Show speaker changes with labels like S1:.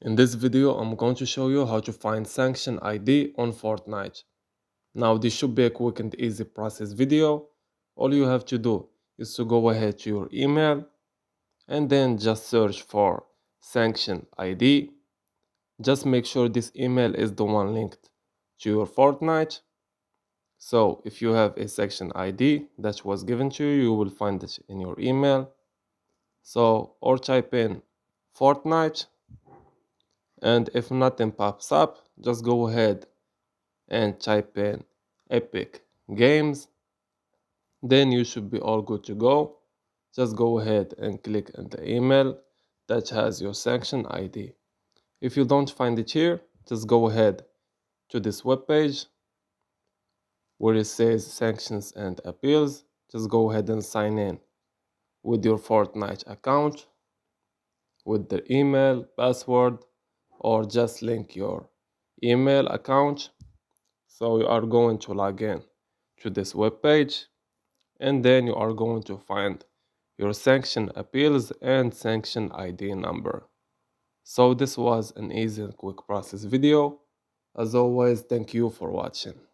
S1: In this video, I'm going to show you how to find Sanction ID on Fortnite. Now, this should be a quick and easy process video. All you have to do is to go ahead to your email and then just search for Sanction ID. Just make sure this email is the one linked to your Fortnite. So if you have a Sanction ID that was given to you, you will find it in your email. So, or type in Fortnite, and if nothing pops up, just go ahead and type in Epic Games. Then you should be all good to go. Just go ahead and click on the email that has your Sanction ID. If you don't find it here, just go ahead to this webpage where it says Sanctions and Appeals. Just go ahead and sign in with your Fortnite account with the email, password, or just link your email account. So you are going to log in to this web page, and then you are going to find your sanction appeals and sanction ID number. So this was an easy and quick process video. As always, thank you for watching.